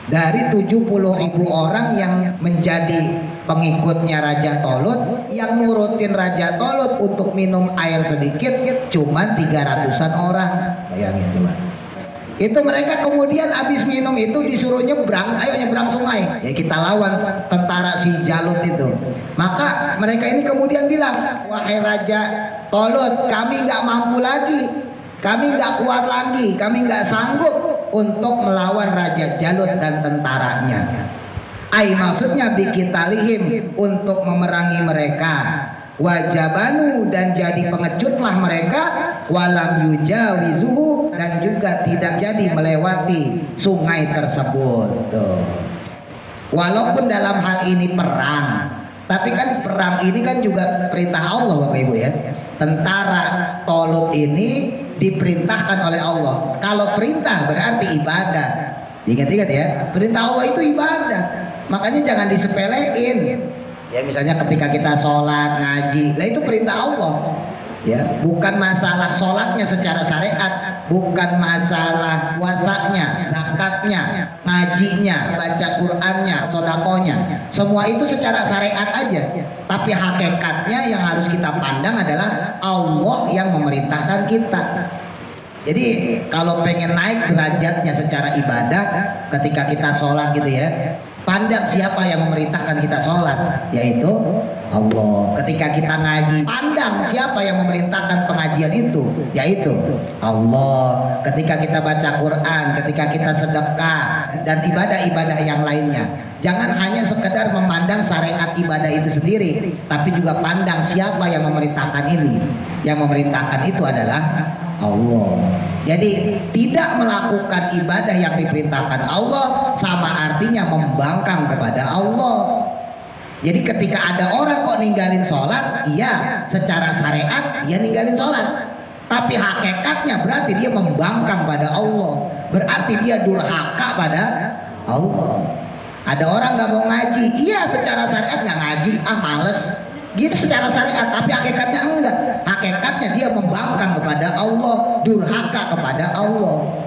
Dari 70.000 orang yang menjadi pengikutnya Raja Tolut, yang nurutin Raja Tolut untuk minum air sedikit cuma 300-an orang. Bayangin coba. Itu mereka kemudian habis minum itu disuruh nyebrang, ayo nyebrang sungai. Ya kita lawan tentara si Jalut itu. Maka mereka ini kemudian bilang, wahai Raja Tolut, kami nggak mampu lagi, kami nggak kuat lagi, kami nggak sanggup untuk melawan Raja Jalut dan tentaranya. Maksudnya bikitalihim, untuk memerangi mereka. Wajabanu, dan jadi pengecutlah mereka. Walam yujawizuhu, dan juga tidak jadi melewati sungai tersebut. Walaupun dalam hal ini perang, tapi kan perang ini kan juga perintah Allah Bapak Ibu ya. Tentara Tolut ini diperintahkan oleh Allah. Kalau perintah berarti ibadah. Ingat-ingat ya, perintah Allah itu ibadah. Makanya jangan disepelein. Ya misalnya ketika kita sholat, ngaji, lah itu perintah Allah. Ya, bukan masalah sholatnya secara syariat, bukan masalah puasanya, zakatnya, ngajinya, baca Qur'annya, sodakonya. Semua itu secara syariat aja. Tapi hakikatnya yang harus kita pandang adalah Allah yang memerintahkan kita. Jadi kalau pengen naik derajatnya secara ibadah, ketika kita sholat gitu ya, pandang siapa yang memerintahkan kita sholat, yaitu Allah. Ketika kita ngaji, pandang siapa yang memerintahkan pengajian itu, yaitu Allah. Ketika kita baca Quran, ketika kita sedekah dan ibadah-ibadah yang lainnya, jangan hanya sekedar memandang syariat ibadah itu sendiri, tapi juga pandang siapa yang memerintahkan ini. Yang memerintahkan itu adalah Allah. Jadi tidak melakukan ibadah yang diperintahkan Allah sama artinya membangkang kepada Allah. Jadi ketika ada orang kok ninggalin sholat, iya secara syariat dia ninggalin sholat, tapi hakikatnya berarti dia membangkang pada Allah, berarti dia durhaka pada Allah. Ada orang nggak mau ngaji, iya secara syariat nggak ngaji, males gitu secara syariat, tapi hakikatnya enggak. Hakikatnya dia membangkang kepada Allah, durhaka kepada Allah.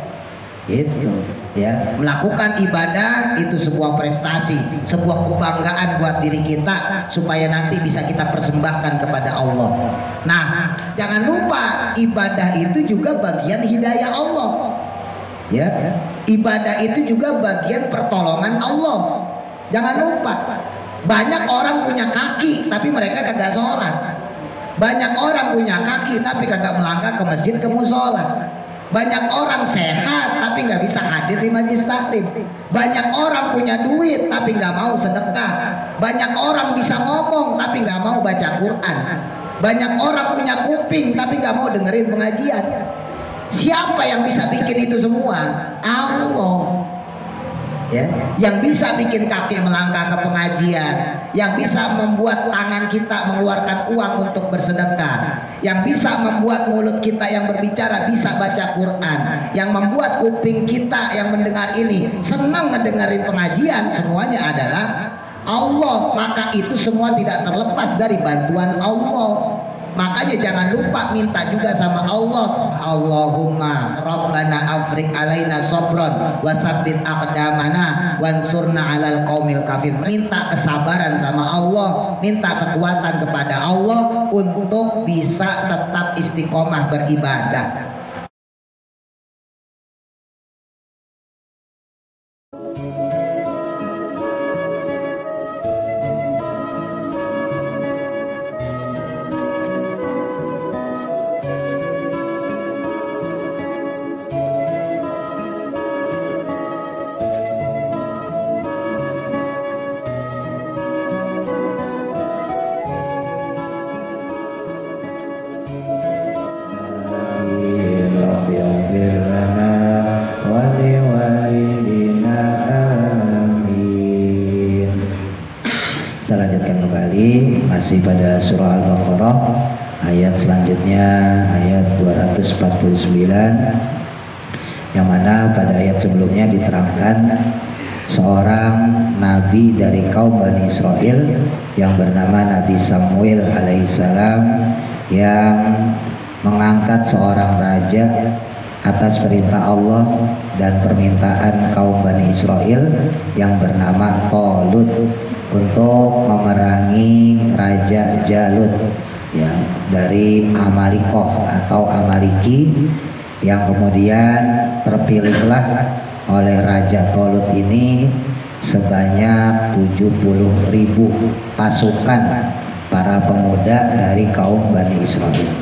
Itu ya, melakukan ibadah itu sebuah prestasi, sebuah kebanggaan buat diri kita supaya nanti bisa kita persembahkan kepada Allah. Nah, jangan lupa ibadah itu juga bagian hidayah Allah. Ya, ibadah itu juga bagian pertolongan Allah. Jangan lupa. Banyak orang punya kaki tapi mereka kagak sholat. Banyak orang punya kaki tapi kagak melangkah ke masjid, ke musola. Banyak orang sehat tapi nggak bisa hadir di majelis taklim. Banyak orang punya duit tapi nggak mau sedekah. Banyak orang bisa ngomong tapi nggak mau baca Quran. Banyak orang punya kuping tapi nggak mau dengerin pengajian. Siapa yang bisa bikin itu semua? Allah. Ya, yang bisa bikin kaki melangkah ke pengajian, yang bisa membuat tangan kita mengeluarkan uang untuk bersedekah, yang bisa membuat mulut kita yang berbicara bisa baca Quran, yang membuat kuping kita yang mendengar ini senang mendengarin pengajian, semuanya adalah Allah. Maka itu semua tidak terlepas dari bantuan Allah. Makanya jangan lupa minta juga sama Allah. Allahumma Rabbana afriq alaina sabron wasabbit aqdamana wansurna alal qaumil kafir. Minta kesabaran sama Allah, minta kekuatan kepada Allah untuk bisa tetap istiqomah beribadah. Masih pada surah Al-Baqarah, ayat selanjutnya ayat 249, yang mana pada ayat sebelumnya diterangkan seorang nabi dari kaum Bani Israel yang bernama Nabi Samuel alaihissalam, yang mengangkat seorang raja atas perintah Allah dan permintaan kaum Bani Israel yang bernama Talut untuk memerangi Raja Jalut ya, dari Amalikoh atau Amaliki, yang kemudian terpilihlah oleh Raja Talut ini sebanyak 70.000 pasukan para pemuda dari kaum Bani Israel.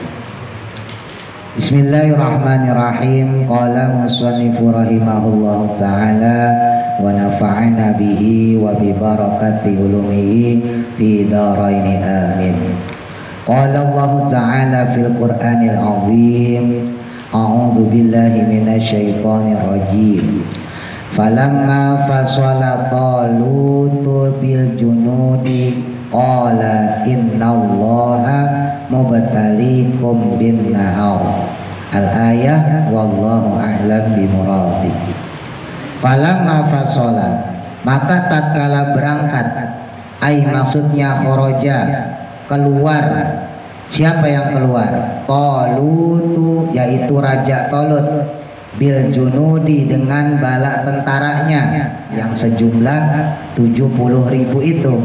Bismillahirrahmanirrahim. Qala musannifu rahimahullahu ta'ala wa nafa'ana bihi wa bi barakati ulumihi fi dharaini amin. Qala Allah ta'ala fil Qur'anil azim, a'udzu billahi minasy syaithanir rajim. Falamma fasala Talutu bil junudi qala innallaha mubtaliikum bin nahar. Al-ayah wallahu a'lam bimuradi. Falamma fasala, maka tatkala berangkat, ai maksudnya kharaja, keluar. Siapa yang keluar? Talutu, yaitu Raja Talut, bil junudi, dengan bala tentaranya yang sejumlah 70.000 itu,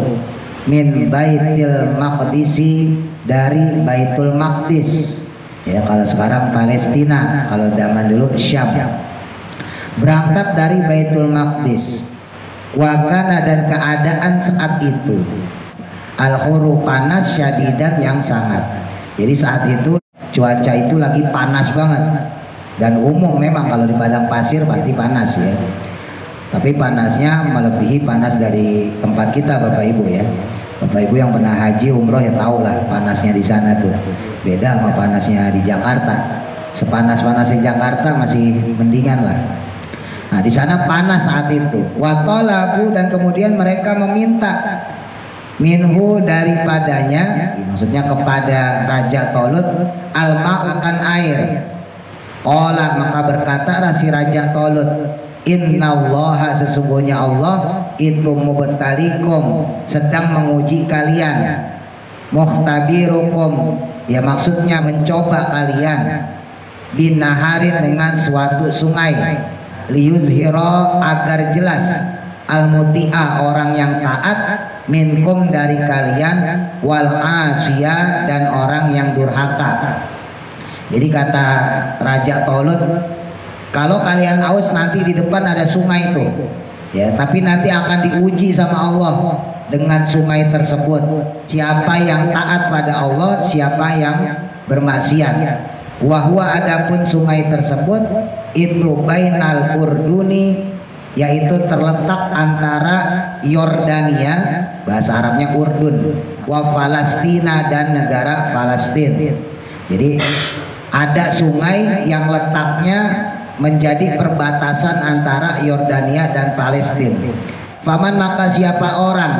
min Baitul Maqdisi, dari Baitul Maqdis ya, kalau sekarang Palestina, kalau zaman dulu Syam. Berangkat dari Baitul Maqdis. Wakana, dan keadaan saat itu al-khuru, panas, syadidat, yang sangat. Jadi saat itu cuaca itu lagi panas banget, dan umum memang kalau di padang pasir pasti panas ya, tapi panasnya melebihi panas dari tempat kita Bapak Ibu ya. Bapak Ibu yang pernah haji umroh ya tahu lah panasnya di sana tuh beda sama panasnya di Jakarta. Sepanas-panasnya Jakarta masih mendingan lah. Nah di sana panas saat itu. Watolabu, dan kemudian mereka meminta minhu, daripadanya, maksudnya kepada Raja Talut, alma, akan air. Qala, maka berkata si Raja Talut, innallaha, sesungguhnya Allah itu mubtalikum, sedang menguji kalian, mukhtabirukum, ya maksudnya mencoba kalian, binaharin, dengan suatu sungai, liyuzhiro, agar jelas, al-muti'a, orang yang taat, minkum, dari kalian, wal asya, dan orang yang durhaka. Jadi kata Raja Talut, kalau kalian aus nanti di depan ada sungai itu ya, tapi nanti akan diuji sama Allah dengan sungai tersebut, siapa yang taat pada Allah, siapa yang bermaksiat. Wahwa, adapun sungai tersebut itu bainal urduni, yaitu terletak antara Yordania, bahasa Arabnya Urdun, wa Falastina, dan negara Falastin. Jadi ada sungai yang letaknya menjadi perbatasan antara Yordania dan Palestina. Faman, maka siapa orang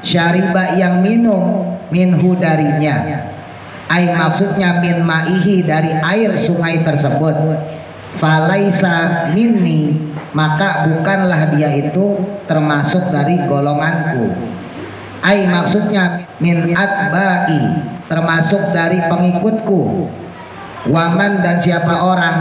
syariba, yang minum, minhu, darinya, ai maksudnya min ma'ihi, dari air sungai tersebut, falaisa minni, maka bukanlah dia itu termasuk dari golonganku. Ai maksudnya min atba'i, termasuk dari pengikutku. Waman, dan siapa orang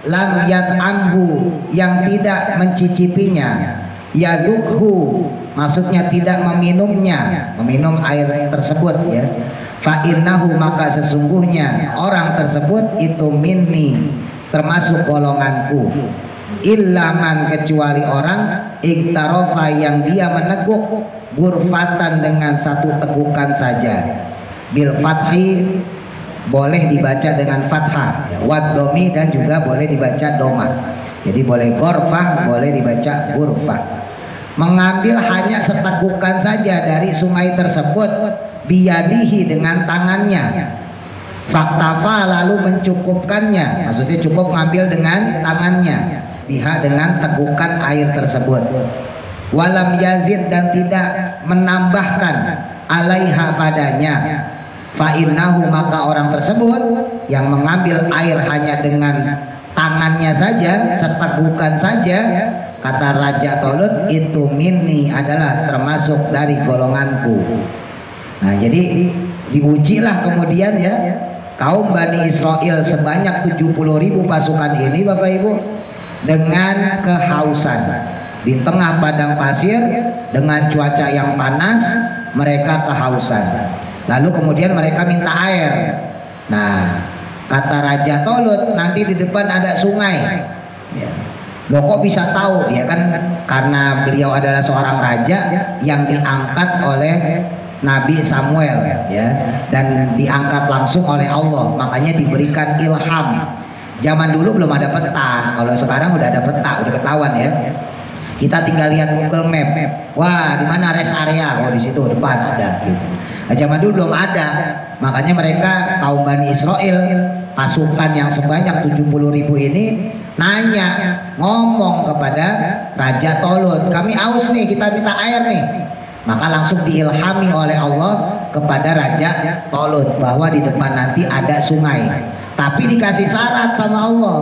lam yat'amhu, yang tidak mencicipinya, yadukhu, maksudnya tidak meminumnya, meminum air tersebut ya, fa innahu, maka sesungguhnya orang tersebut itu minni, termasuk golonganku. Illaman, kecuali orang iktarofa, yang dia meneguk, gurfatan, dengan satu tegukan saja, bil fathi, boleh dibaca dengan fathah ya, wad-domi, dan juga boleh dibaca doma. Jadi boleh gorfah, boleh dibaca gurfah. Mengambil hanya setegukan saja dari sungai tersebut, biyadihi, dengan tangannya, faktafa, lalu mencukupkannya, maksudnya cukup ngambil dengan tangannya, biha, dengan tegukan air tersebut. Walam yazid, dan tidak menambahkan, alaiha, padanya, fa'innahu, maka orang tersebut yang mengambil air hanya dengan tangannya saja, setegukan saja, kata Raja Talut, itu minni, adalah termasuk dari golonganku. Nah jadi diujilah kemudian ya kaum Bani Israel sebanyak 70.000 pasukan ini Bapak Ibu, dengan kehausan. Di tengah padang pasir dengan cuaca yang panas, mereka kehausan. Lalu kemudian mereka minta air. Nah, kata Raja Tolut, nanti di depan ada sungai. Ya. Loh kok bisa tahu? Ya kan karena beliau adalah seorang raja yang diangkat oleh Nabi Samuel, ya, dan diangkat langsung oleh Allah, makanya diberikan ilham. Zaman dulu belum ada peta, kalau sekarang udah ada peta, udah ketahuan ya. Kita tinggal lihat Google Map, wah di mana rest area, oh di situ depan ada gitu. Nah, zaman dulu belum ada, makanya mereka kaum Bani Israel, pasukan yang sebanyak 70.000 ini nanya, ngomong kepada Raja Tolut, kami aus nih, kita minta air nih. Maka langsung diilhami oleh Allah kepada Raja Tolut bahwa di depan nanti ada sungai. Tapi dikasih syarat sama Allah,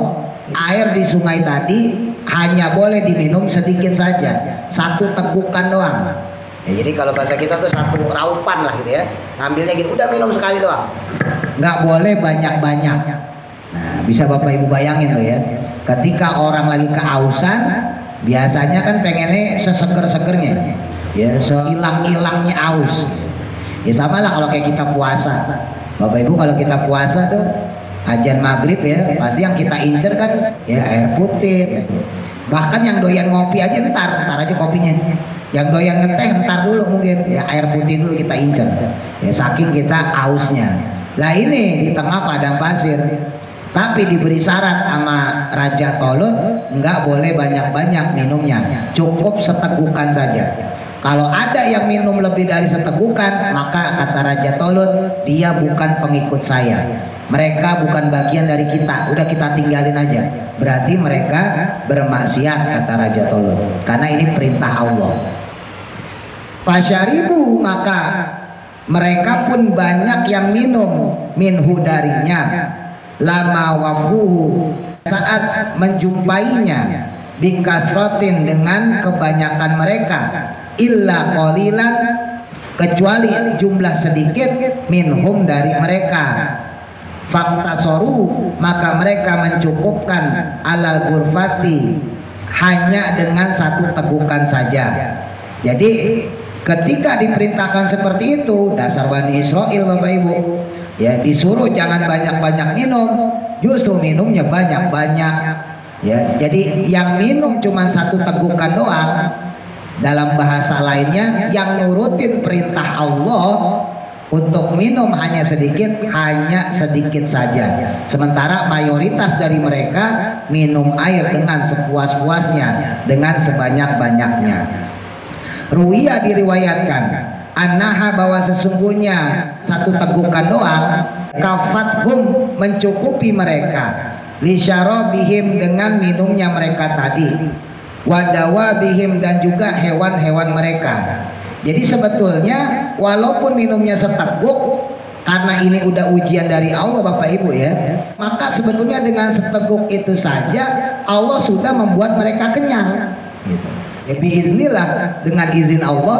air di sungai tadi hanya boleh diminum sedikit saja, 1 tegukan doang. Ya, jadi kalau bahasa kita tuh 1 raupan lah gitu ya, ngambilnya gitu, udah minum sekali doang, nggak boleh banyak-banyak. Nah, bisa Bapak Ibu bayangin tuh ya, ketika orang lagi kehausan, biasanya kan pengennya seseger-segernya, ya, sehilang-hilangnya aus. Ya sama lah kalau kayak kita puasa, Bapak Ibu, kalau kita puasa tuh azan maghrib ya, pasti yang kita incer kan ya air putih gitu. Bahkan yang doyan ngopi aja ntar aja kopinya, yang doyan ngeteh ntar dulu mungkin ya, air putih dulu kita incer ya, saking kita ausnya. Lah ini di tengah padang pasir, tapi diberi syarat sama Raja Tolut, nggak boleh banyak-banyak minumnya, cukup setegukan saja. Kalau ada yang minum lebih dari setegukan, maka kata Raja Tolut, dia bukan pengikut saya, mereka bukan bagian dari kita, udah kita tinggalin aja. Berarti mereka bermaksiat, kata Raja Tolut, karena ini perintah Allah. Fasyaribu, maka mereka pun banyak yang minum minhu darinya, lama wafuhu, saat menjumpainya, bikasrotin dengan kebanyakan mereka, illa qalilan, kecuali jumlah sedikit, minhum dari mereka. Faktasoru, maka mereka mencukupkan alal gurfati, hanya dengan 1 tegukan saja. Jadi ketika diperintahkan seperti itu, dasar Bani Israel Bapak Ibu ya, disuruh jangan banyak-banyak minum, justru minumnya banyak-banyak ya. Jadi yang minum cuma 1 tegukan doang, dalam bahasa lainnya yang nurutin perintah Allah untuk minum hanya sedikit saja. Sementara mayoritas dari mereka minum air dengan sepuas-puasnya, dengan sebanyak-banyaknya. Ruwiya, diriwayatkan, annaha, bahwa sesungguhnya 1 tegukan doang, kafathum, mencukupi mereka, lisyarabihim, dengan minumnya mereka tadi, wadawabihim, dan juga hewan-hewan mereka. Jadi sebetulnya walaupun minumnya seteguk, karena ini udah ujian dari Allah Bapak Ibu ya, maka sebetulnya dengan seteguk itu saja Allah sudah membuat mereka kenyang gitu. Ya biiznillah, dengan izin Allah,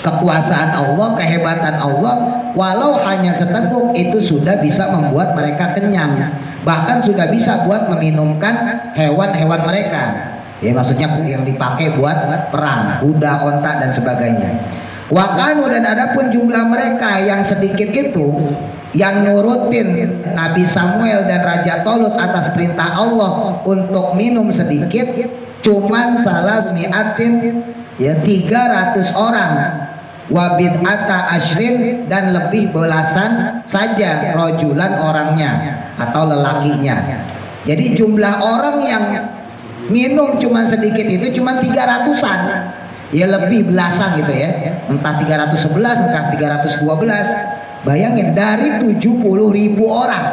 kekuasaan Allah, kehebatan Allah, walau hanya seteguk itu sudah bisa membuat mereka kenyang, bahkan sudah bisa buat meminumkan hewan-hewan mereka. Ya maksudnya yang dipakai buat perang, kuda, onta, dan sebagainya. Wakanu, dan adapun jumlah mereka yang sedikit itu, yang nurutin Nabi Samuel dan Raja Tolut atas perintah Allah untuk minum sedikit, cuman salah mi'atin, ya 300 orang, wabid'ata asyrin, dan lebih belasan saja, rojulan orangnya atau lelakinya. Jadi jumlah orang yang minum cuma sedikit itu cuma 300-an, ya lebih belasan gitu ya, entah 311 entah 312. Bayangin dari 70.000 orang,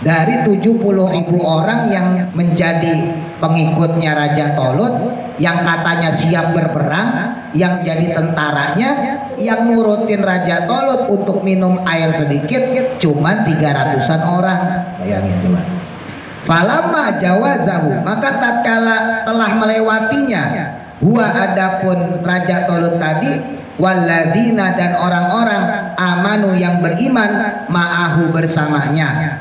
dari 70.000 orang yang menjadi pengikutnya Raja Tolut, yang katanya siap berperang, yang jadi tentaranya, yang nurutin Raja Tolut untuk minum air sedikit cuma 300-an orang. Bayangin coba. Falamma jawazahu, maka tatkala telah melewatinya, huwa, adapun Raja Tolut tadi, waladina, dan orang-orang amanu yang beriman, ma'ahu, bersamanya,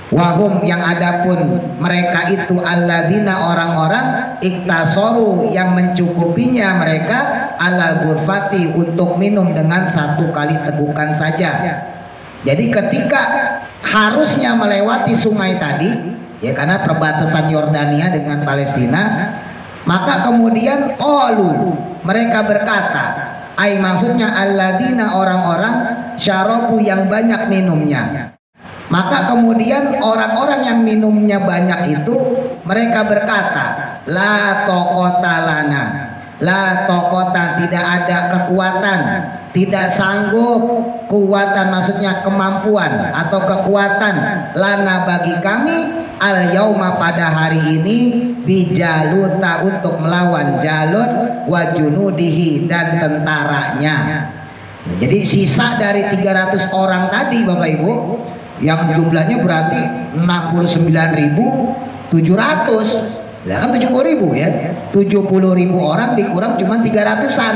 Wahum yang adapun mereka itu alladzina orang-orang iktasoru yang mencukupinya mereka alal ghurfati untuk minum dengan satu kali tegukan saja. Jadi ketika harusnya melewati sungai tadi ya, karena perbatasan Yordania dengan Palestina, maka kemudian qalu mereka berkata, ai maksudnya alladzina orang-orang syarabu yang banyak minumnya. Maka kemudian orang-orang yang minumnya banyak itu mereka berkata, la taqata lana, la taqata tidak ada kekuatan, tidak sanggup, kuatan maksudnya kemampuan atau kekuatan lana bagi kami al yauma pada hari ini bijaluta untuk melawan Jalut wa junudihi dan tentaranya. Jadi sisa dari 300 orang tadi Bapak Ibu yang jumlahnya berarti 69.700, ya kan 70.000 ya, 70.000 orang dikurang cuma 300-an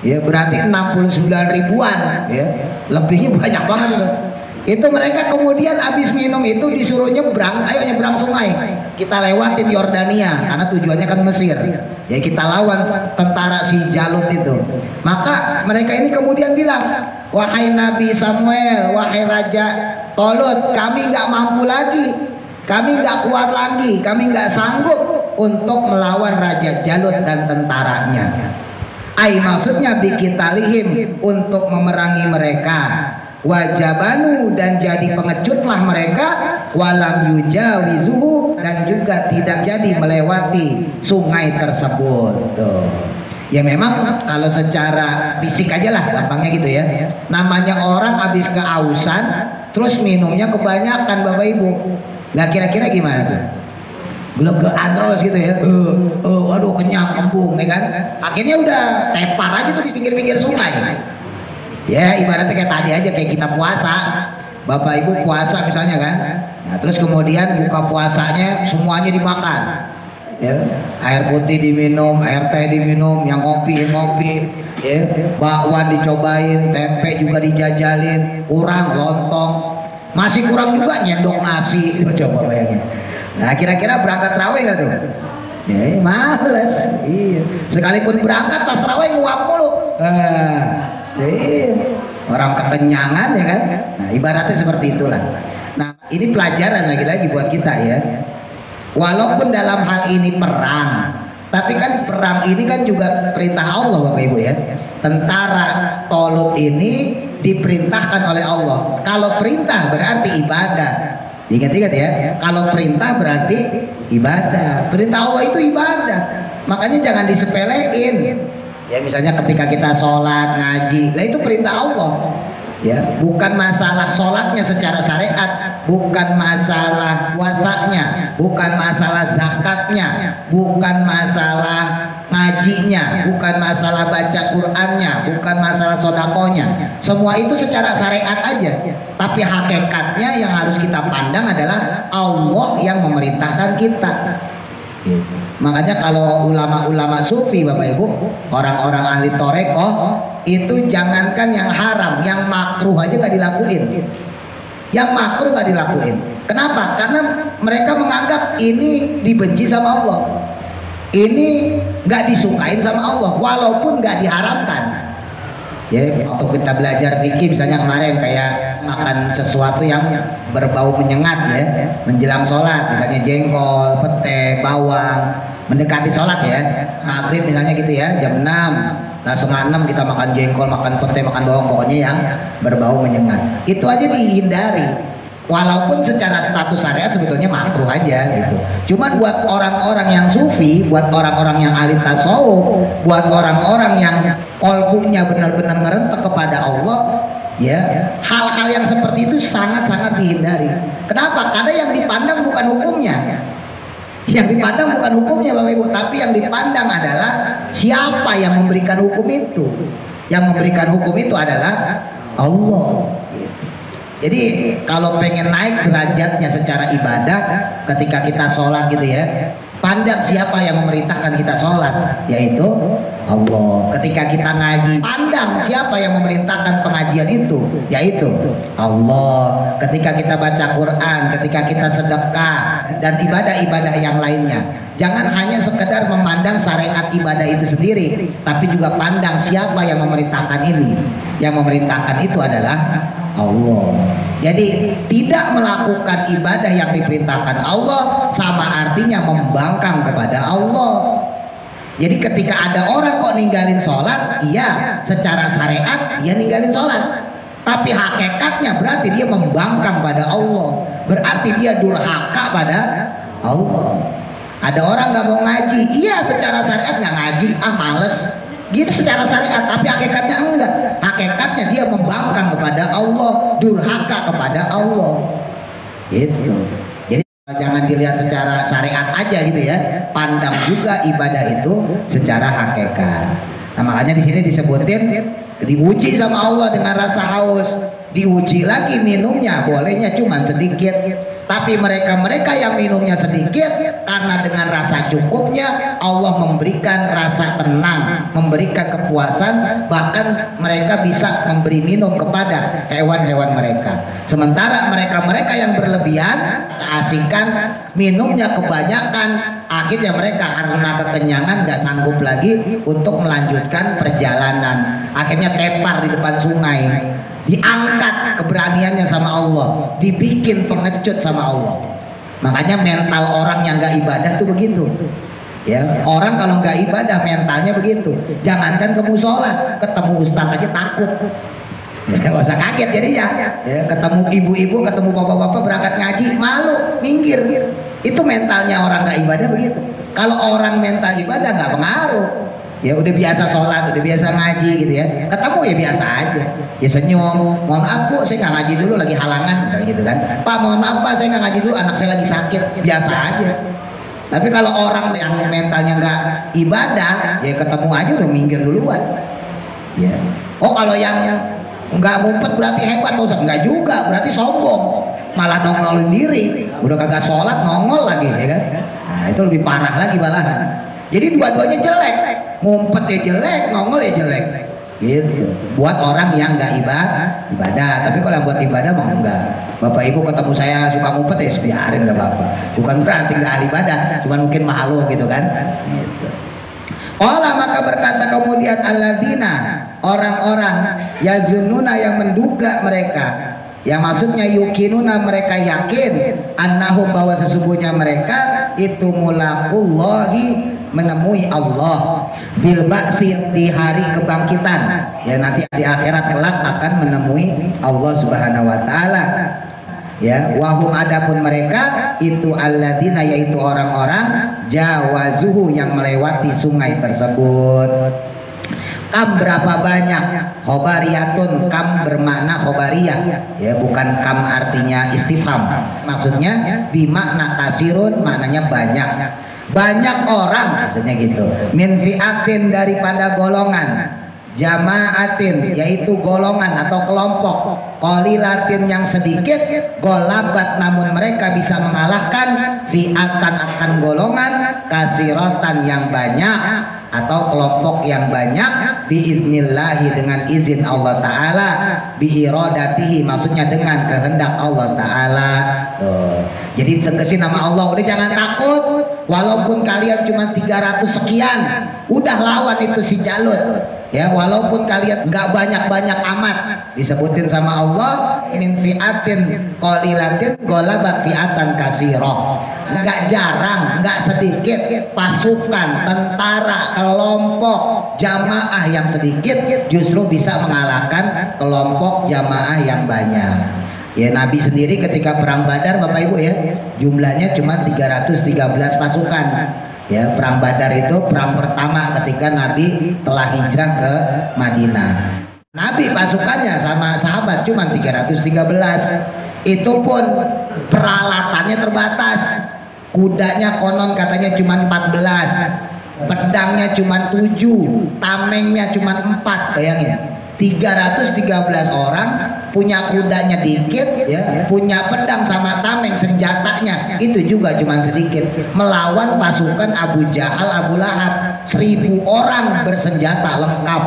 ya, berarti 69 ribuan ya, lebihnya banyak banget loh. Itu mereka kemudian habis minum itu disuruh nyebrang, ayo nyebrang sungai, kita lewatin Yordania karena tujuannya kan Mesir ya, kita lawan tentara si Jalut itu. Maka mereka ini kemudian bilang, wahai Nabi Samuel, wahai Raja Tolut, kami nggak mampu lagi, kami nggak kuat lagi, kami nggak sanggup untuk melawan Raja Jalut dan tentaranya. Ai maksudnya bikitalihim untuk memerangi mereka, wajabanu dan jadi pengecutlah mereka, walam yujawizuhu dan juga tidak jadi melewati sungai tersebut. Tuh. Ya memang kalau secara fisik aja lah gampangnya gitu ya, namanya orang habis kehausan terus minumnya kebanyakan Bapak Ibu, lah kira-kira gimana tuh? Gelegean terus gitu ya, aduh kenyang kembung ya kan, akhirnya udah tepar aja tuh di pinggir-pinggir sungai. Ya ibaratnya kayak tadi aja, kayak kita puasa, Bapak Ibu puasa misalnya kan, nah terus kemudian buka puasanya semuanya dimakan ya, air putih diminum, air teh diminum, yang ngopi ya, bakwan dicobain, tempe juga dijajalin, kurang lontong, masih kurang juga nyendok nasi. Coba bayangin. Nah kira-kira berangkat terawih gak tuh? Ya males. Iya. Sekalipun berangkat pas terawih nguap mulu. Orang kekenyangan ya kan. Nah ibaratnya seperti itulah. Nah ini pelajaran lagi-lagi buat kita ya. Walaupun dalam hal ini perang, tapi kan perang ini kan juga perintah Allah Bapak Ibu ya. Tentara Tolut ini diperintahkan oleh Allah. Kalau perintah berarti ibadah. Ingat-ingat ya, kalau perintah berarti ibadah. Perintah Allah itu ibadah. Makanya jangan disepelein. Ya misalnya ketika kita sholat, ngaji, lah itu perintah Allah. Ya, bukan masalah sholatnya secara syariat, bukan masalah puasanya, bukan masalah zakatnya, bukan masalah ngajinya, bukan masalah baca Qur'annya, bukan masalah sodakohnya. Semua itu secara syariat aja. Tapi hakikatnya yang harus kita pandang adalah Allah yang memerintahkan kita. Makanya kalau ulama-ulama sufi Bapak Ibu, orang-orang ahli torekoh itu jangankan yang haram, yang makruh aja gak dilakuin. Yang makruh gak dilakuin. Kenapa? Karena mereka menganggap ini dibenci sama Allah, ini gak disukain sama Allah, walaupun gak diharamkan. Ya, waktu kita belajar fikih misalnya kemarin kayak makan sesuatu yang berbau menyengat ya, menjelang sholat misalnya jengkol, pete, bawang, mendekati sholat ya, maghrib misalnya gitu ya, jam 6, nah setengah 6 kita makan jengkol, makan pete, makan bawang, pokoknya yang berbau menyengat. Itu aja dihindari. Walaupun secara status syariat sebetulnya makruh aja gitu. Cuman buat orang-orang yang sufi, buat orang-orang yang ahli tasawuf, buat orang-orang yang kolbunya benar-benar ngerentek kepada Allah, ya hal-hal yang seperti itu sangat-sangat dihindari. Kenapa? Karena yang dipandang bukan hukumnya. Yang dipandang bukan hukumnya Bapak Ibu, tapi yang dipandang adalah siapa yang memberikan hukum itu. Yang memberikan hukum itu adalah Allah. Jadi kalau pengen naik derajatnya secara ibadah, ketika kita sholat gitu ya, Pandang siapa yang memerintahkan kita sholat, yaitu Allah. Ketika kita ngaji, pandang siapa yang memerintahkan pengajian itu, yaitu Allah. Ketika kita baca Quran, ketika kita sedekah dan ibadah-ibadah yang lainnya, jangan hanya sekedar memandang syariat ibadah itu sendiri, tapi juga pandang siapa yang memerintahkan ini. Yang memerintahkan itu adalah Allah. Jadi tidak melakukan ibadah yang diperintahkan Allah sama artinya membangkang kepada Allah. Jadi ketika ada orang kok ninggalin sholat, iya secara syariat dia ninggalin sholat, tapi hakikatnya berarti dia membangkang pada Allah, berarti dia durhaka pada Allah. Ada orang nggak mau ngaji, iya secara syariat nggak ngaji, males gitu secara syariat, tapi hakikatnya enggak. Hakikatnya dia membangkang kepada Allah, durhaka kepada Allah. Gitu. Jadi jangan dilihat secara syariat aja gitu ya. Pandang juga ibadah itu secara hakikat. Nah, makanya di sini disebutin diuji sama Allah dengan rasa haus. Diuji lagi minumnya, bolehnya cuma sedikit. Tapi mereka yang minumnya sedikit, karena dengan rasa cukupnya Allah memberikan rasa tenang, memberikan kepuasan, bahkan mereka bisa memberi minum kepada hewan-hewan mereka. Sementara mereka yang berlebihan, keasikan, minumnya kebanyakan, akhirnya mereka karena kekenyangan gak sanggup lagi untuk melanjutkan perjalanan. Akhirnya tepar di depan sungai. Diangkat keberaniannya sama Allah, dibikin pengecut sama Allah. Makanya mental orang yang gak ibadah tuh begitu ya. Orang kalau gak ibadah mentalnya begitu. Jangankan ke musola, ketemu ustadz aja takut ya, gak usah kaget jadinya ya. Ketemu ibu-ibu, ketemu bapak-bapak berangkat ngaji, malu, minggir. Itu mentalnya orang gak ibadah begitu. Kalau orang mental ibadah gak pengaruh ya, udah biasa sholat, udah biasa ngaji gitu ya, ketemu ya biasa aja ya, senyum, mohon maaf Bu saya nggak ngaji dulu lagi halangan misalnya gitu kan, Pak mohon maaf Pak saya nggak ngaji dulu anak saya lagi sakit, biasa aja. Tapi kalau orang yang mentalnya nggak ibadah ya, ketemu aja udah minggir duluan ya. Oh kalau yang nggak ngumpet berarti hebat Ustaz? Nggak juga, berarti sombong, malah nongolin diri, udah kagak sholat nongol lagi ya kan. Nah itu lebih parah lagi malahan. Jadi dua-duanya jelek, ngumpet ya jelek, nongol ya jelek gitu. Buat orang yang nggak ibadah. Tapi kalau yang buat ibadah mah enggak. Bapak ibu ketemu saya suka ngumpet ya biarin, nggak apa-apa. Bukan berarti nggak ahli ibadah, cuman mungkin malu gitu kan gitu. Allah maka berkata kemudian alladzina, orang-orang yazununa yang menduga mereka, yang maksudnya yukinuna mereka yakin, annahum bahwa sesungguhnya mereka itu mulaqullahi menemui Allah, bil ba'si di hari kebangkitan ya, nanti di akhirat kelak akan menemui Allah Subhanahu wa taala ya. Wahum adapun mereka itu alladzina, yaitu orang-orang jawazuhu yang melewati sungai tersebut. Kam berapa banyak, khobariyatun, kam bermakna khobariyah ya, bukan kam artinya istifham, maksudnya bimakna kasirun, maknanya banyak. Banyak orang maksudnya gitu. Min fi'atin, daripada golongan, jamaatin yaitu golongan atau kelompok, qalilatin yang sedikit, golabat namun mereka bisa mengalahkan, fi'atan akan golongan, kasiratan yang banyak atau kelompok yang banyak, biiznillahi dengan izin Allah Ta'ala, biirodatihi maksudnya dengan kehendak Allah Ta'ala. Jadi tegesin nama Allah, udah jangan takut, walaupun kalian cuma 300 sekian, udah lawan itu si Jalut ya, walaupun kalian nggak banyak-banyak amat, disebutin sama Allah min fi'atin qalilatin golabat fi'atan kasirah. Nggak jarang, nggak sedikit pasukan, tentara, kelompok, jamaah yang sedikit justru bisa mengalahkan kelompok jamaah yang banyak ya. Nabi sendiri ketika perang Badar Bapak Ibu ya, jumlahnya cuma 313 pasukan ya. Perang Badar itu perang pertama ketika Nabi telah hijrah ke Madinah. Nabi pasukannya sama sahabat cuma 313. Itu pun peralatannya terbatas. Kudanya konon katanya cuma 14, pedangnya cuma 7, tamengnya cuma 4. Bayangin 313 orang punya kudanya dikit, ya, punya pedang sama tameng senjatanya itu juga cuma sedikit. Melawan pasukan Abu Jahal, Abu Lahab, 1000 orang bersenjata lengkap.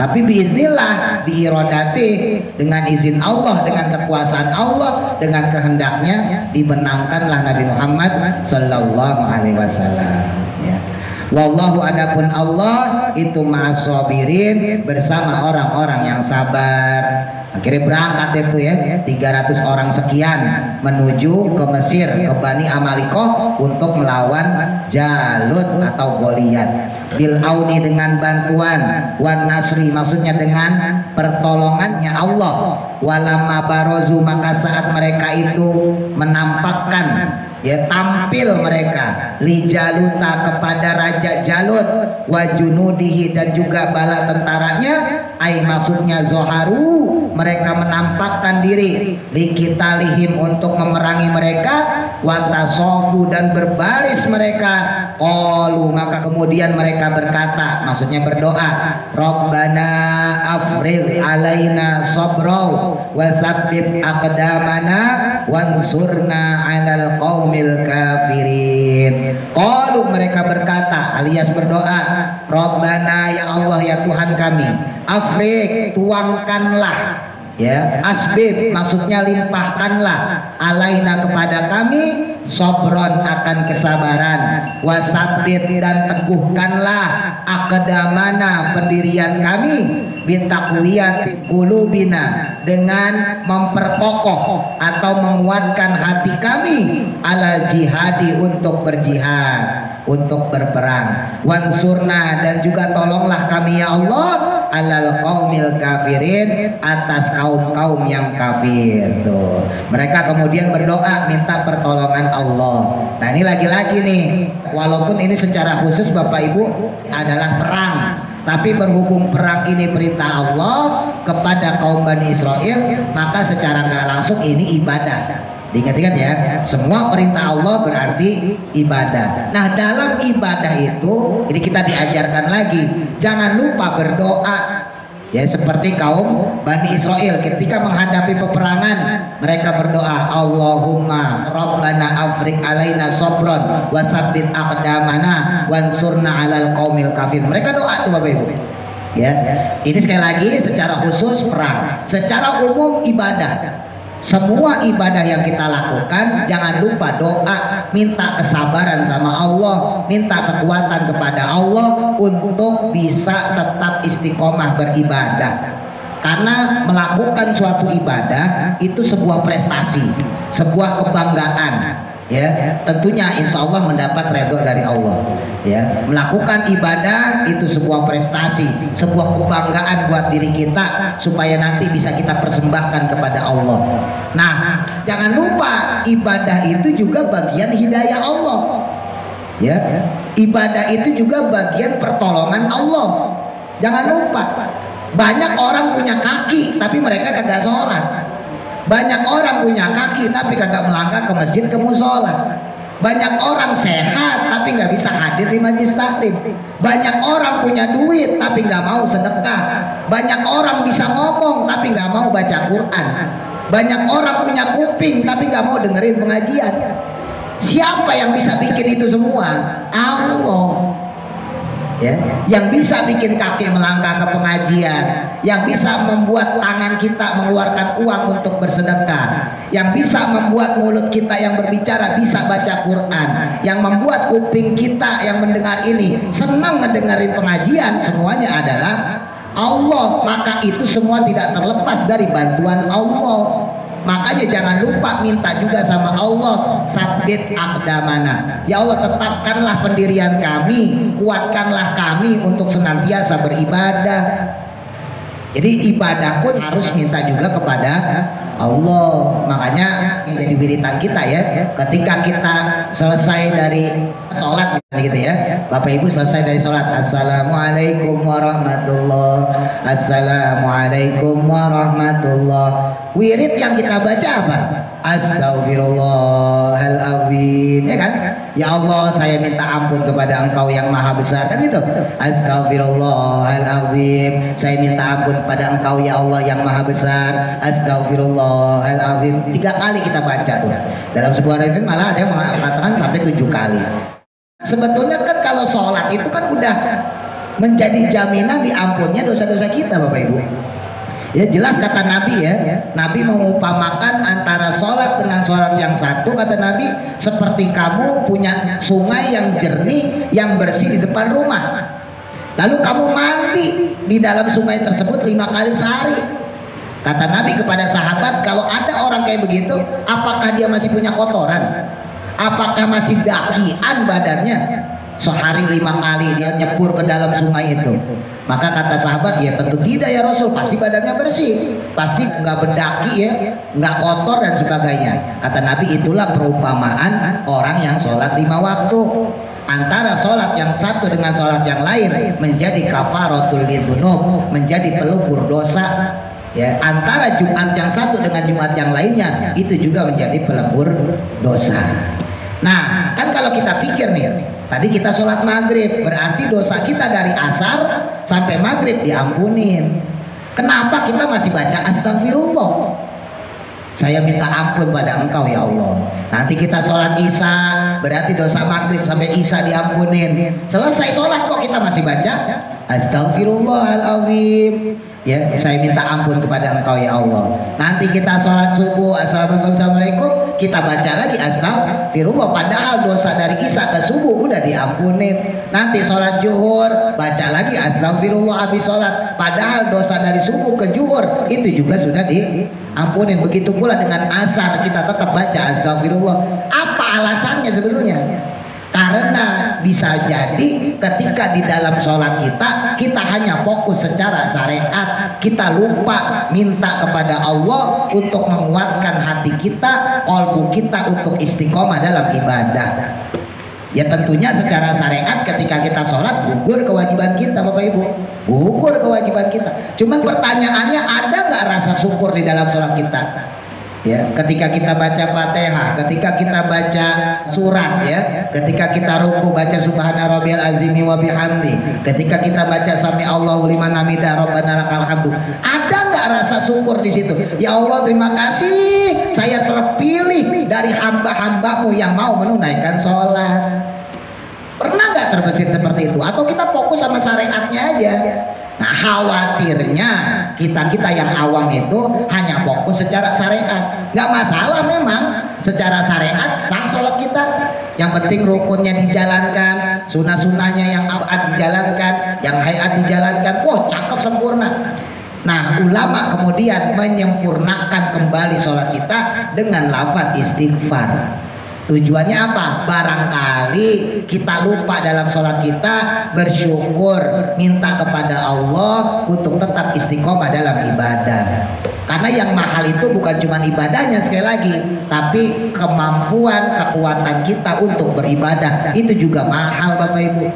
Tapi biiznillah, biirodati, dengan izin Allah, dengan kekuasaan Allah, dengan kehendaknya dimenangkanlah Nabi Muhammad Sallallahu Alaihi Wasallam. Ya. Wallahu adapun Allah itu ma'as sabirin, bersama orang-orang yang sabar. Akhirnya berangkat itu ya 300 orang sekian menuju ke Mesir, ke Bani Amalikoh untuk melawan Jalut atau Goliat. Bil auni dengan bantuan, wan nasri maksudnya dengan pertolongannya Allah. Walamma barozu maka saat mereka itu menampakkan, ya, tampil mereka li Jaluta kepada Raja Jalut wa junudihi dan juga bala tentaranya, ai maksudnya zoharu mereka menampakkan diri li kitalihim untuk memerangi mereka, wa tasofu dan berbaris mereka, qalu maka kemudian mereka berkata, maksudnya berdoa, Rabbana afrigh alaina sabra wa tsabbit aqdamana wansurna 'alal qaumil kafirin. Qalu mereka berkata alias berdoa, Rabbana ya Allah ya Tuhan kami, afrigh tuangkanlah, ya, asbib maksudnya limpahkanlah, alaina kepada kami, sobron akan kesabaran, wasabbit dan teguhkanlah, aqdamana pendirian kami, bitakwiyati qulubina dengan memperkokoh atau menguatkan hati kami, ala jihadi untuk berjihad, untuk berperang, wansurna dan juga tolonglah kami ya Allah, alal qaumil kafirin atas kaum-kaum yang kafir. Tuh. Mereka kemudian berdoa minta pertolongan Allah. Nah ini lagi-lagi nih, walaupun ini secara khusus Bapak Ibu adalah perang, tapi berhubung perang ini perintah Allah kepada kaum Bani Israel, maka secara nggak langsung ini ibadah. Diingat-ingat ya, semua perintah Allah berarti ibadah. Nah dalam ibadah itu, ini kita diajarkan lagi, jangan lupa berdoa. Ya seperti kaum Bani Israel ketika menghadapi peperangan, mereka berdoa, Allahumma Rabbana afrigh alaina sabron wasabbit aqdamana wansurna 'alal qaumil kafir. Mereka doa tuh Bapak Ibu. Ya, ini sekali lagi secara khusus perang, secara umum ibadah. Semua ibadah yang kita lakukan jangan lupa doa, minta kesabaran sama Allah, minta kekuatan kepada Allah untuk bisa tetap istiqomah beribadah. Karena melakukan suatu ibadah itu sebuah prestasi, sebuah kebanggaan, ya. Tentunya insya Allah mendapat ridho dari Allah, ya. Melakukan ibadah itu sebuah prestasi, sebuah kebanggaan buat diri kita supaya nanti bisa kita persembahkan kepada Allah. Nah jangan lupa ibadah itu juga bagian hidayah Allah, ya. Ibadah itu juga bagian pertolongan Allah. Jangan lupa, banyak orang punya kaki tapi mereka kagak sholat. Banyak orang punya kaki tapi kagak melangkah ke masjid, ke musola. Banyak orang sehat tapi nggak bisa hadir di majlis taklim. Banyak orang punya duit tapi nggak mau sedekah. Banyak orang bisa ngomong tapi nggak mau baca Quran. Banyak orang punya kuping tapi nggak mau dengerin pengajian. Siapa yang bisa bikin itu semua? Allah. Ya, yang bisa bikin kaki melangkah ke pengajian, yang bisa membuat tangan kita mengeluarkan uang untuk bersedekah, yang bisa membuat mulut kita yang berbicara bisa baca Quran, yang membuat kuping kita yang mendengar ini senang mendengarin pengajian, semuanya adalah Allah. Maka itu semua tidak terlepas dari bantuan Allah. Makanya jangan lupa minta juga sama Allah, sabbit aqdamana. Ya Allah tetapkanlah pendirian kami, kuatkanlah kami untuk senantiasa beribadah. Jadi ibadah pun harus minta juga kepada Allah. Makanya jadi wiritan kita ya, ketika kita selesai dari sholat gitu ya, Bapak Ibu selesai dari sholat, Assalamualaikum warahmatullah, Assalamualaikum warahmatullah. Wirid yang kita baca apa? Astagfirullahaladzim, ya kan? Ya Allah, saya minta ampun kepada Engkau yang maha besar, kan itu. Astaghfirullahaladzim, saya minta ampun kepada Engkau ya Allah yang maha besar. Astaghfirullahaladzim. 3 kali kita baca tuh. Dalam sebuah riwayat malah ada yang mengatakan sampai 7 kali. Sebetulnya kan kalau sholat itu kan udah menjadi jaminan diampunnya dosa-dosa kita, Bapak Ibu. Ya jelas kata Nabi ya, Nabi mengumpamakan antara sholat dengan sholat yang satu, kata Nabi, seperti kamu punya sungai yang jernih, yang bersih di depan rumah. Lalu kamu mandi di dalam sungai tersebut 5 kali sehari. Kata Nabi kepada sahabat, kalau ada orang kayak begitu, apakah dia masih punya kotoran? Apakah masih dakian badannya? Sehari 5 kali dia nyebur ke dalam sungai itu. Maka kata sahabat, ya tentu tidak ya Rasul, pasti badannya bersih, pasti nggak berdaki ya, nggak kotor dan sebagainya. Kata Nabi, itulah perumpamaan orang yang sholat 5 waktu. Antara sholat yang satu dengan sholat yang lain menjadi kafaratul lidzunub, menjadi pelebur dosa. Ya, antara Jumat yang satu dengan Jumat yang lainnya itu juga menjadi pelebur dosa. Nah, kan kalau kita pikir nih, tadi kita sholat maghrib, berarti dosa kita dari asar sampai maghrib diampunin. Kenapa kita masih baca astagfirullah? Saya minta ampun pada Engkau ya Allah. Nanti kita sholat isya, berarti dosa maghrib sampai isya diampunin. Selesai sholat kok kita masih baca astagfirullahaladzim. Ya, saya minta ampun kepada Engkau ya Allah. Nanti kita sholat subuh, assalamualaikum, kita baca lagi astagfirullah. Padahal dosa dari isya ke subuh udah diampunin. Nanti sholat zuhur, baca lagi astagfirullah habis sholat. Padahal dosa dari subuh ke zuhur itu juga sudah diampunin. Begitu pula dengan asar, kita tetap baca astagfirullah. Apa alasannya sebetulnya? Karena bisa jadi ketika di dalam sholat kita hanya fokus secara syariat, kita lupa minta kepada Allah untuk menguatkan hati kita, kalbu kita untuk istiqomah dalam ibadah. Ya tentunya secara syariat ketika kita sholat gugur kewajiban kita, Bapak Ibu, gugur kewajiban kita. Cuman pertanyaannya, ada nggak rasa syukur di dalam sholat kita? Ya, ketika kita baca Fatihah, ketika kita baca surat ya, ketika kita ruku baca subhana rabbiyal azimi wa bihamdi, ketika kita baca sami Allahu liman hamidah rabbana lakal hamdu, ada nggak rasa syukur di situ? Ya Allah, terima kasih saya terpilih dari hamba-hambamu yang mau menunaikan sholat. Pernah nggak terbesit seperti itu? Atau kita fokus sama syariatnya aja? Nah, khawatirnya kita yang awam itu hanya fokus secara syariat. Nggak masalah memang, secara syariat sah sholat kita. Yang penting rukunnya dijalankan, sunnah-sunnahnya yang abad dijalankan, yang hayat dijalankan. Wah, cakep sempurna. Nah, ulama kemudian menyempurnakan kembali sholat kita dengan lafaz istighfar. Tujuannya apa? Barangkali kita lupa dalam sholat kita bersyukur, minta kepada Allah untuk tetap istiqomah dalam ibadah. Karena yang mahal itu bukan cuma ibadahnya sekali lagi, tapi kemampuan, kekuatan kita untuk beribadah itu juga mahal, Bapak Ibu.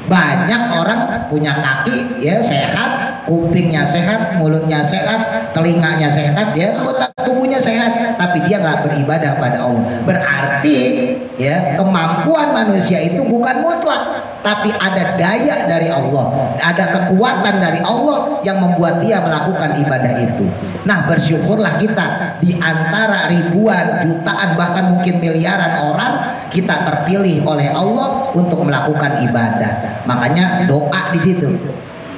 Banyak orang punya kaki ya sehat, kupingnya sehat, mulutnya sehat, telinganya sehat, ya anggota tubuhnya sehat, tapi dia nggak beribadah pada Allah. Berarti ya kemampuan manusia itu bukan mutlak, tapi ada daya dari Allah, ada kekuatan dari Allah yang membuat dia melakukan ibadah itu. Nah, bersyukurlah kita di antara ribuan, jutaan, bahkan mungkin miliaran orang, kita terpilih oleh Allah untuk melakukan ibadah. Makanya doa di situ,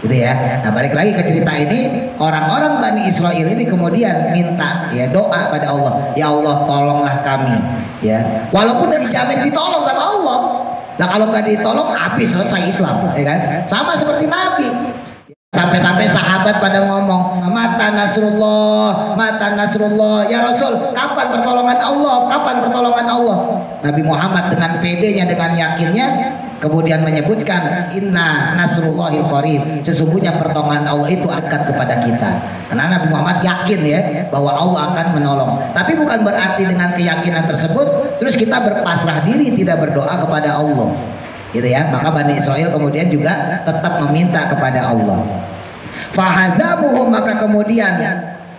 gitu ya. Nah, balik lagi ke cerita ini, orang-orang Bani Israil ini kemudian minta ya doa pada Allah, ya Allah tolonglah kami, ya. Walaupun udah dijamin ditolong sama Allah. Nah, kalau nggak ditolong habis, selesai Islam, ya kan? Sama seperti Nabi. Sampai-sampai sahabat pada ngomong, mata nasrullah, mata nasrullah, ya Rasul, kapan pertolongan Allah, kapan pertolongan Allah? Nabi Muhammad dengan pedenya, dengan yakinnya kemudian menyebutkan, inna nasrullahil qarib, sesungguhnya pertolongan Allah itu akan kepada kita. Karena Nabi Muhammad yakin ya bahwa Allah akan menolong. Tapi bukan berarti dengan keyakinan tersebut terus kita berpasrah diri, tidak berdoa kepada Allah, gitu ya. Maka Bani Israil kemudian juga tetap meminta kepada Allah. Fahazamuhum, maka kemudian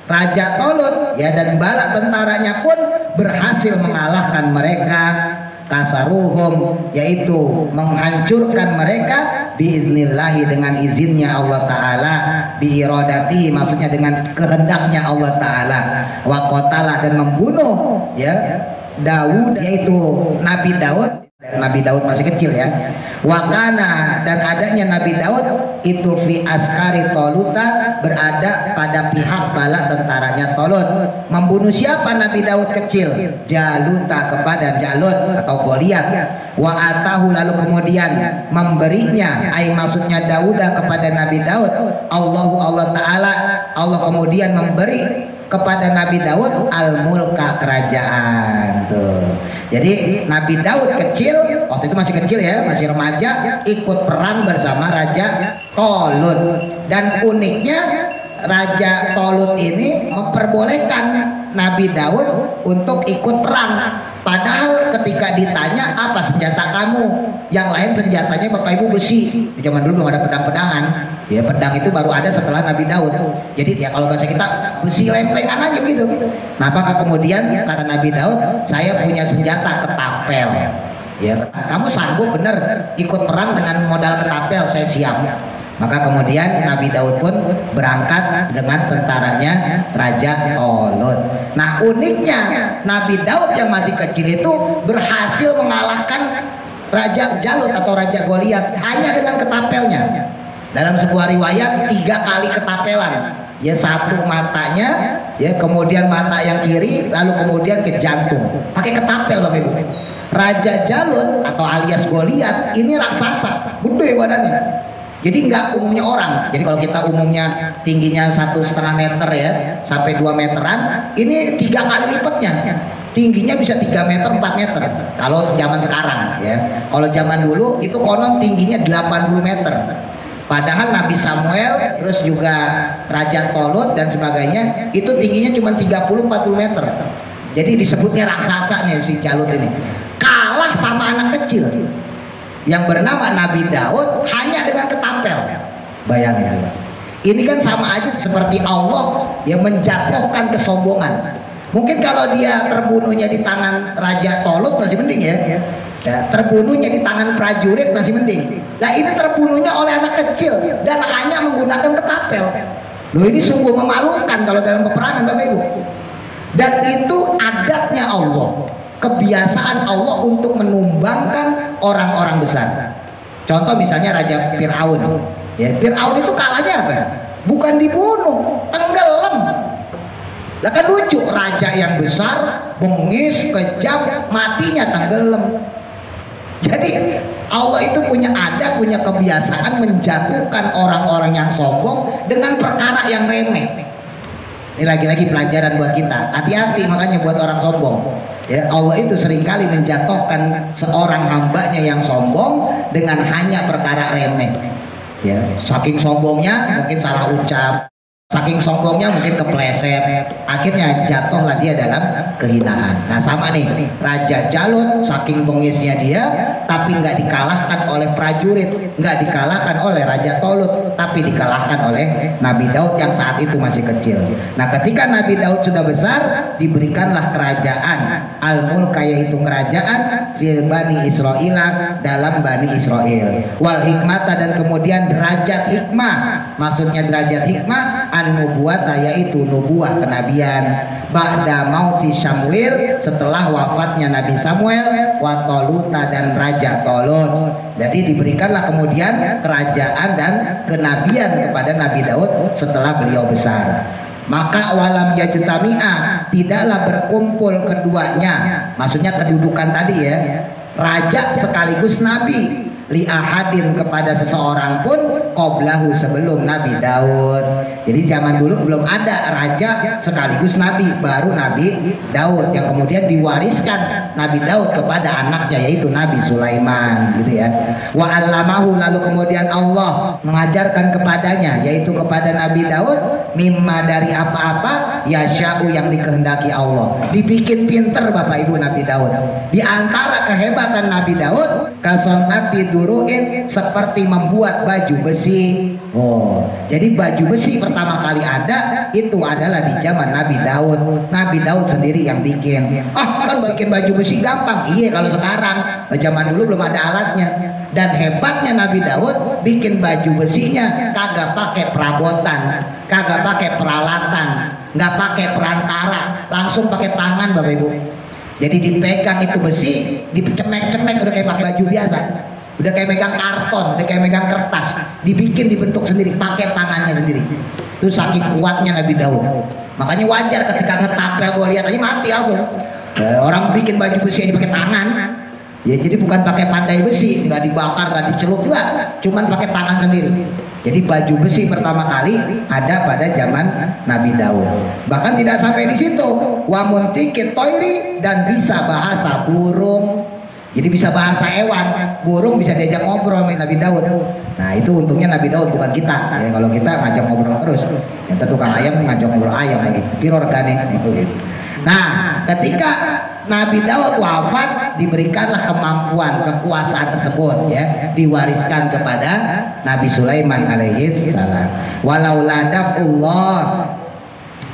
Raja Tolut ya dan bala tentaranya pun berhasil mengalahkan mereka. kasaruhum, yaitu menghancurkan mereka biiznillahi, dengan izinnya Allah Ta'ala, biirodati maksudnya dengan kehendaknya Allah Ta'ala, wa qatala dan membunuh ya Daud, yaitu Nabi Daud. Nabi Daud masih kecil ya. Wakana, dan adanya Nabi Daud itu fi askari Toluta, berada pada pihak bala tentaranya Tolut. Membunuh siapa Nabi Daud kecil? Jaluta, kepada Jalut atau Goliat. Wa atahu, lalu kemudian memberinya, maksudnya Dauda kepada Nabi Daud, Allah Ta'ala, Allah kemudian memberi kepada Nabi Daud al-mulka, kerajaan. Tuh. Jadi Nabi Daud kecil, waktu itu masih kecil ya, masih remaja, ikut perang bersama Raja Tolut. Dan uniknya Raja Tolut ini memperbolehkan Nabi Daud untuk ikut perang. Padahal ketika ditanya apa senjata kamu, yang lain senjatanya Bapak Ibu besi. Zaman dulu belum ada pedang-pedangan. Ya, pedang itu baru ada setelah Nabi Daud. Jadi ya kalau bahasa kita besi lempengan aja gitu. Nah, apakah kemudian kata Nabi Daud, saya punya senjata ketapel. Ya, kamu sanggup bener ikut perang dengan modal ketapel? Saya siap. Maka kemudian Nabi Daud pun berangkat dengan tentaranya Raja Tolut. Nah, uniknya Nabi Daud yang masih kecil itu berhasil mengalahkan Raja Jalut atau Raja Goliat hanya dengan ketapelnya. Dalam sebuah riwayat 3 kali ketapelan. Ya, satu matanya, ya kemudian mata yang kiri, lalu kemudian ke jantung. Pakai ketapel Bapak Ibu. Raja Jalut atau alias Goliat ini raksasa, gede badannya. Jadi nggak umumnya orang. Jadi kalau kita umumnya tingginya 1,5 meter ya, sampai 2 meteran, ini 3 kali lipatnya. Tingginya bisa 3 meter, 4 meter. Kalau zaman sekarang ya. Kalau zaman dulu itu konon tingginya 80 meter. Padahal Nabi Samuel, terus juga Raja Tolut dan sebagainya, itu tingginya cuma 30-40 meter. Jadi disebutnya raksasa nih si Jalut ini. Kalah sama anak kecil yang bernama Nabi Daud hanya dengan ketapel. Bayangin coba. Ini kan sama aja seperti Allah yang menjatuhkan kesombongan. Mungkin kalau dia terbunuhnya di tangan Raja Tolut masih mending ya. Terbunuhnya di tangan prajurit masih mending. Nah, ini terbunuhnya oleh anak kecil dan hanya menggunakan ketapel. Loh, ini sungguh memalukan kalau dalam peperangan Bapak Ibu. Dan itu adatnya Allah, kebiasaan Allah untuk menumbangkan orang-orang besar. Contoh misalnya Raja Fir'aun. Ya, Fir'aun itu kalahnya apa? Bukan dibunuh, tenggelam. Lah kan lucu, raja yang besar, bengis, kejam, matinya tenggelam. Jadi Allah itu punya adat, punya kebiasaan menjatuhkan orang-orang yang sombong dengan perkara yang remeh. Ini lagi-lagi pelajaran buat kita. Hati-hati makanya buat orang sombong. Ya, Allah itu seringkali menjatuhkan seorang hambanya yang sombong dengan hanya perkara remeh. Ya, saking sombongnya mungkin salah ucap, saking sombongnya mungkin kepleset, akhirnya jatuhlah dia dalam kehinaan. Nah, sama nih Raja Jalut, saking bengisnya dia, tapi nggak dikalahkan oleh prajurit, nggak dikalahkan oleh Raja Tolut, tapi dikalahkan oleh Nabi Daud yang saat itu masih kecil. Nah, ketika Nabi Daud sudah besar, diberikanlah kerajaan al-mulka, yaitu kerajaan fil bani Israil, dalam bani Israel, wal hikmata, dan kemudian derajat hikmah, maksudnya derajat hikmah an-nubuwata, yaitu nubuah kenabian, ba'da mauti Samuel, setelah wafatnya Nabi Samuel, wa Toluta, dan Raja Tolut. Jadi diberikanlah kemudian kerajaan dan kenabian kepada Nabi Daud setelah beliau besar. Maka walam yajtami'a, tidaklah berkumpul keduanya, maksudnya kedudukan tadi ya, raja sekaligus nabi, li ahadin, kepada seseorang pun, qoblahu, sebelum Nabi Daud. Jadi zaman dulu belum ada raja sekaligus nabi, baru Nabi Daud yang kemudian diwariskan Nabi Daud kepada anaknya, yaitu Nabi Sulaiman, gitu ya. Wa 'allamahu, lalu kemudian Allah mengajarkan kepadanya, yaitu kepada Nabi Daud, mimma, dari apa-apa, yasya'u, yang dikehendaki Allah. Dibikin pinter Bapak Ibu Nabi Daud. Di antara kehebatan Nabi Daud, kasonati duruin, seperti membuat baju besi. Oh, jadi baju besi pertama kali ada itu adalah di zaman Nabi Daud. Nabi Daud sendiri yang bikin. Ah, kan bikin baju besi gampang. Iya kalau sekarang. Zaman dulu belum ada alatnya. Dan hebatnya Nabi Daud bikin baju besinya kagak pakai perabotan, kagak pakai peralatan, nggak pakai perantara, langsung pakai tangan Bapak Ibu. Jadi dipegang itu besi, dicemek-cemek udah kayak pakai baju biasa. Udah kayak megang karton, udah kayak megang kertas, dibikin dibentuk sendiri, pakai tangannya sendiri. Itu saking kuatnya Nabi Daud. Makanya wajar ketika ngetapel gue lihat aja mati langsung. Orang bikin baju besi aja pakai tangan. Ya jadi bukan pakai pandai besi, nggak dibakar, nggak dicelup, nggak, cuman pakai tangan sendiri. Jadi baju besi pertama kali ada pada zaman Nabi Daud. Bahkan tidak sampai di situ, wa muntikit toiri, dan bisa bahasa burung. Jadi bisa bahasa hewan, burung bisa diajak ngobrol sama Nabi Daud. Nah itu untungnya Nabi Daud bukan kita. Ya, kalau kita ngajak ngobrol terus, yang tukang ayam ngajak ngobrol ayam lagi, piro regane gitu. Nah ketika Nabi Daud wafat, diberikanlah kemampuan, kekuasaan tersebut ya, diwariskan kepada Nabi Sulaiman alaihi salam. Walau ladafullah,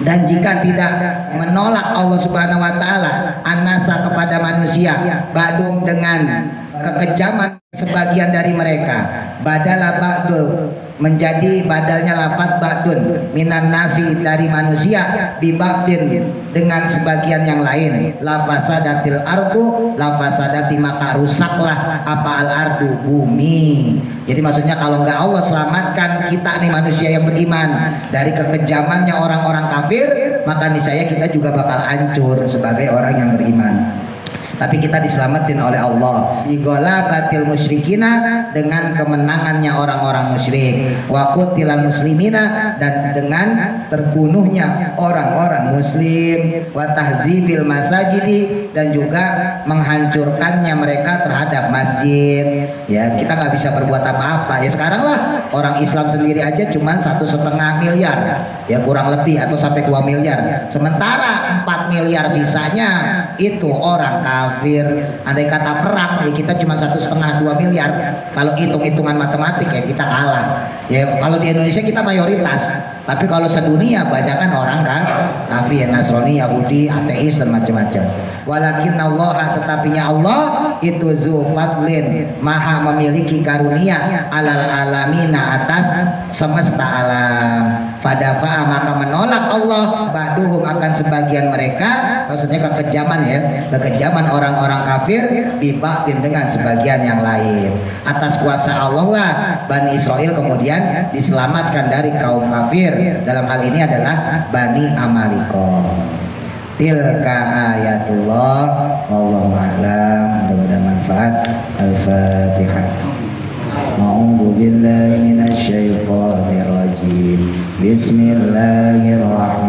dan jika tidak menolak Allah Subhanahu wa taala anasa kepada manusia badum dengan kekejaman sebagian dari mereka, badala ba'du, menjadi badalnya lafaz ba'dun minan nasi, dari manusia, biba'din, dengan sebagian yang lain, lafasadatil ardu, lafasadati, maka rusaklah apa al ardu, bumi. Jadi maksudnya kalau nggak Allah selamatkan kita nih manusia yang beriman dari kekejamannya orang-orang kafir, maka niscaya kita juga bakal hancur sebagai orang yang beriman. Tapi kita diselamatin oleh Allah. Bigolabatil musyrikina, dengan kemenangannya orang-orang musyrik. Wa qutilal muslimina, dan dengan terbunuhnya orang-orang muslim. Wa tahzibil masajidi, dan juga menghancurkannya mereka terhadap masjid. Ya, kita nggak bisa berbuat apa-apa. Ya sekarang lah orang Islam sendiri aja cuman 1,5 miliar, ya kurang lebih, atau sampai 2 miliar. Sementara 4 miliar sisanya itu orang kafir. Andai kata perang, ya kita cuma 1,5-2 miliar. Kalau hitung-hitungan matematik ya kita kalah. Ya kalau di Indonesia kita mayoritas, tapi kalau sedunia banyak kan orang kan kafir, Nasrani, Yahudi, ateis dan macam-macam. Walakin Allah, tetapinya Allah itu zu fadlin, maha memiliki karunia, alal alamina, atas semesta alam. Fadafa'a, maka menolak Allah ba'duhum, akan sebagian mereka, maksudnya kekejaman ya, kekejaman orang-orang kafir, biba'din, dengan sebagian yang lain. Atas kuasa Allah lah Bani Israel kemudian diselamatkan dari kaum kafir. Dalam hal ini adalah Bani Amaliko. Tilka ayatullah, wallahu a'lam. Mudah-mudahan manfaat. Al-Fatihah. A'udzu billahi minasy syaithanir rajim. Bismillahirrahmanirrahim.